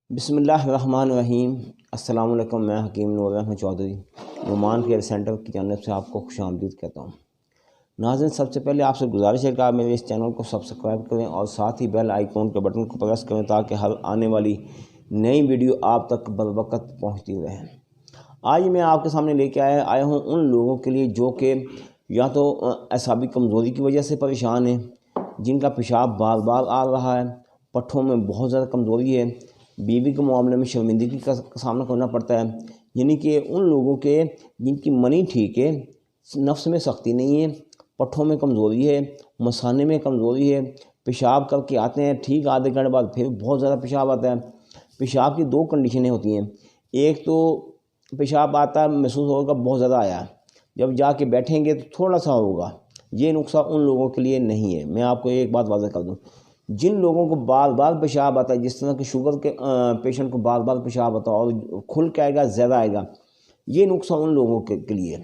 بسم اللہ الرحمن الرحیم۔ السلام علیکم، میں حکیم نور احمد چودھری نعمان کیئر سینٹر کی جانب سے آپ کو خوش آمدید کہتا ہوں۔ ناظرین، سب سے پہلے آپ سے گزارش ہے کہ آپ میرے اس چینل کو سبسکرائب کریں اور ساتھ ہی بیل آئیکن کے بٹن کو پریس کریں تاکہ ہر آنے والی نئی ویڈیو آپ تک بروقت پہنچتی رہے۔ آج میں آپ کے سامنے لے کے آیا ہوں ان لوگوں کے لیے جو کہ یا تو اعصابی کمزوری کی وجہ سے پریشان ہیں، جن کا پیشاب بار بار آ رہا ہے، پٹھوں میں بہت زیادہ کمزوری ہے، بیوی کے معاملے میں شرمندگی کا سامنا کرنا پڑتا ہے، یعنی کہ ان لوگوں کے جن کی منی ٹھیک ہے، نفس میں سختی نہیں ہے، پٹھوں میں کمزوری ہے، مثانے میں کمزوری ہے، پیشاب کر کے آتے ہیں، ٹھیک آدھے گھنٹے بعد پھر بہت زیادہ پیشاب آتا ہے۔ پیشاب کی دو کنڈیشنیں ہوتی ہیں، ایک تو پیشاب آتا ہے محسوس ہوگا بہت زیادہ آیا ہے، جب جا کے بیٹھیں گے تو تھوڑا سا ہوگا، یہ نسخہ ان لوگوں کے لیے نہیں ہے۔ میں آپ کو ایک بات واضح کر دوں، جن لوگوں کو بار بار پیشاب آتا ہے، جس طرح کہ شوگر کے پیشنٹ کو بار بار پیشاب آتا ہے اور کھل کے آئے گا، زیادہ آئے گا، یہ نقصہ ان لوگوں کے لیے۔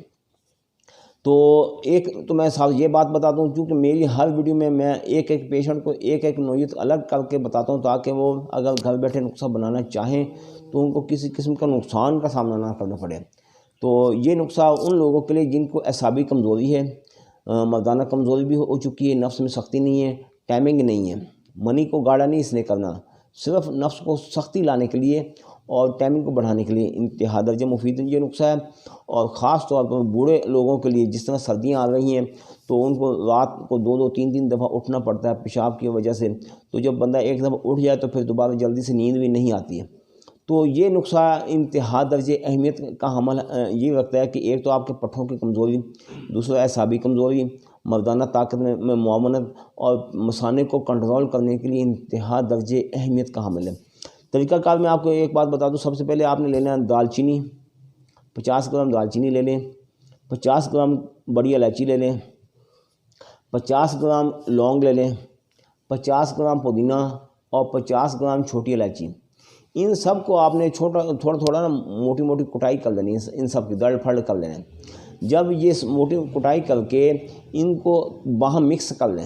تو میں صاحب یہ بات بتاتا ہوں، کیونکہ میری ہر ویڈیو میں ایک پیشنٹ کو ایک نوعیت الگ کر کے بتاتا ہوں تاکہ وہ اگر گھر بیٹھے نسخہ بنانا چاہیں تو ان کو کسی قسم کا نقصان کا سامنا نہ کرنا پڑے۔ تو یہ نسخہ ان لوگوں کے لیے جن کو اعصابی کمزوری ہے، مردانہ کمزوری بھی ہو چکی ہے، نفس میں سختی نہیں ہے، ٹائمنگ نہیں ہے، منی کو گاڑا نہیں اس نے کرنا، صرف نفس کو سختی لانے کے لیے اور ٹائمنگ کو بڑھانے کے لیے انتہا درجہ مفید یہ نسخہ ہے۔ اور خاص طور پر بوڑھے لوگوں کے لیے، جس طرح سردیاں آ رہی ہیں تو ان کو رات کو دو تین دفعہ اٹھنا پڑتا ہے پیشاب کی وجہ سے، تو جب بندہ ایک دفعہ اٹھ جائے تو پھر دوبارہ جلدی سے نیند بھی نہیں آتی ہے۔ تو یہ نسخہ انتہا درجہ اہمیت کا حمل یہ رکھتا ہے کہ ایک تو آپ کے پٹھوں کی کمزوری، دوسرا اعصابی کمزوری، مردانہ طاقت میں معاونت اور مثانے کو کنٹرول کرنے کے لیے انتہا درجہ اہمیت کا حامل ہے۔ طریقہ کار میں آپ کو ایک بات بتا دوں، سب سے پہلے آپ نے لینا ہے دال چینی، 50 گرام دال چینی لے لیں، 50 گرام بڑی الائچی لے لیں، 50 گرام لونگ لے لیں، 50 گرام پودینہ اور 50 گرام چھوٹی الائچی۔ ان سب کو آپ نے تھوڑا نا موٹی کٹائی کر لینی ہے، ان سب کی دڑ پھڑ کر لینا ہے۔ جب یہ موٹی کٹائی کر کے ان کو باہم مکس کر لیں،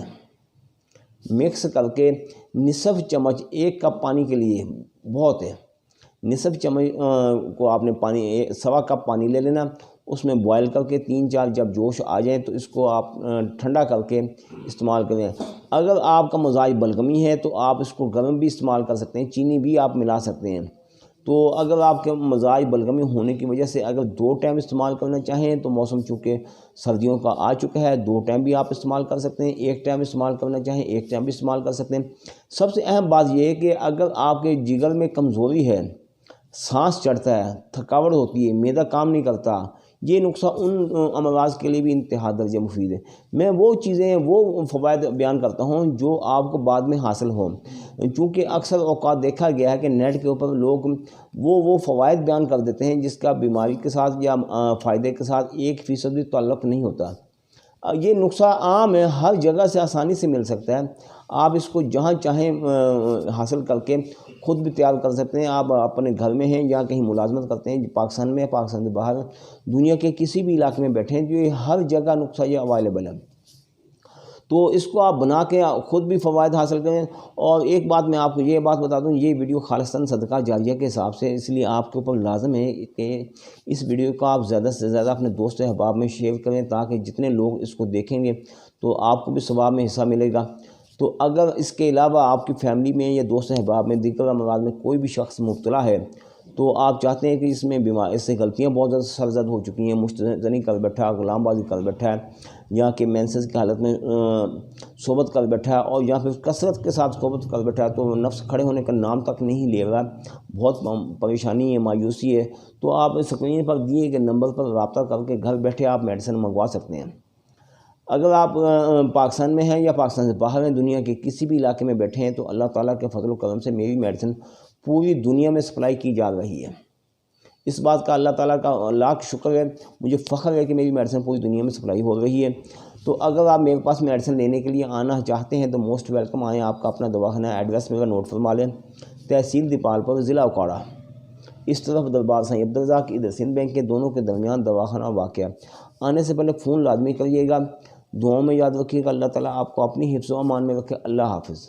مکس کر کے نصف چمچ، 1 کپ پانی کے لیے بہت ہے، نصف چمچ کو آپ نے پانی، 1.25 کپ پانی لے لینا، اس میں بوائل کر کے 3-4 جب جوش آ جائیں تو اس کو آپ ٹھنڈا کر کے استعمال کریں۔ اگر آپ کا مزاج بلغمی ہے تو آپ اس کو گرم بھی استعمال کر سکتے ہیں، چینی بھی آپ ملا سکتے ہیں۔ تو اگر آپ کے مزاج بلغمی ہونے کی وجہ سے اگر 2 ٹائم استعمال کرنا چاہیں تو موسم چونکہ سردیوں کا آ چکا ہے، 2 ٹائم بھی آپ استعمال کر سکتے ہیں، 1 ٹائم استعمال کرنا چاہیں 1 ٹائم بھی استعمال کر سکتے ہیں۔ سب سے اہم بات یہ ہے کہ اگر آپ کے جگر میں کمزوری ہے، سانس چڑھتا ہے، تھکاوٹ ہوتی ہے، معدہ کام نہیں کرتا، یہ نسخہ ان امراض کے لیے بھی انتہا درجہ مفید ہے۔ میں وہ چیزیں، وہ فوائد بیان کرتا ہوں جو آپ کو بعد میں حاصل ہوں، چونکہ اکثر اوقات دیکھا گیا ہے کہ نیٹ کے اوپر لوگ وہ فوائد بیان کر دیتے ہیں جس کا بیماری کے ساتھ یا فائدے کے ساتھ 1% بھی تعلق نہیں ہوتا۔ یہ نسخہ عام ہے، ہر جگہ سے آسانی سے مل سکتا ہے، آپ اس کو جہاں چاہیں حاصل کر کے خود بھی تیار کر سکتے ہیں۔ آپ اپنے گھر میں ہیں یا کہیں ملازمت کرتے ہیں، پاکستان میں، پاکستان سے باہر، دنیا کے کسی بھی علاقے میں بیٹھے ہیں، جو یہ ہر جگہ نسخہ یہ اویلیبل ہے، تو اس کو آپ بنا کے خود بھی فوائد حاصل کریں۔ اور ایک بات میں آپ کو یہ بات بتا دوں، یہ ویڈیو خالصتاً صدقہ جاریہ کے حساب سے، اس لیے آپ کے اوپر لازم ہے کہ اس ویڈیو کو آپ زیادہ سے زیادہ اپنے دوست احباب میں شیئر کریں تاکہ جتنے لوگ اس کو دیکھیں گے تو آپ کو بھی ثواب میں حصہ ملے گا۔ تو اگر اس کے علاوہ آپ کی فیملی میں یا دوست احباب میں دیگر امراض میں کوئی بھی شخص مبتلا ہے تو آپ چاہتے ہیں کہ اس سے غلطیاں بہت زیادہ سرزد ہو چکی ہیں، مشتزنی کر بیٹھا ہے، غلام بازی کر بیٹھا ہے، یا کہ مینسز کی حالت میں صحبت کر بیٹھا ہے، اور یا پھر کثرت کے ساتھ صحبت کر بیٹھا ہے تو نفس کھڑے ہونے کا نام تک نہیں لے رہا، بہت پریشانی ہے، مایوسی ہے، تو آپ اسکرین پر دیے گئے نمبر پر رابطہ کر کے گھر بیٹھے آپ میڈیسن منگوا سکتے ہیں۔ اگر آپ پاکستان میں ہیں یا پاکستان سے باہر ہیں، دنیا کے کسی بھی علاقے میں بیٹھے ہیں، تو اللہ تعالیٰ کے فضل و کرم سے میری میڈیسن پوری دنیا میں سپلائی کی جا رہی ہے۔ اس بات کا اللہ تعالیٰ کا لاکھ شکر ہے، مجھے فخر ہے کہ میری میڈیسن پوری دنیا میں سپلائی ہو رہی ہے۔ تو اگر آپ میرے پاس میڈیسن لینے کے لیے آنا چاہتے ہیں تو موسٹ ویلکم آئیں۔ آپ کا اپنا دواخانہ ایڈریس میرا نوٹ فرما لیں، تحصیل دیپال پر، ضلع اکاڑہ، اس طرف دربار سائیں عبدالرزاق، ادھر سندھ بینک کے دونوں کے درمیان دواخانہ واقع ہے۔ آنے سے پہلے فون لازمی کریے گا۔ دعاؤں میں یاد رکھیے گا۔ اللہ تعالیٰ آپ کو اپنی حفظ و امان میں رکھے۔ اللہ حافظ۔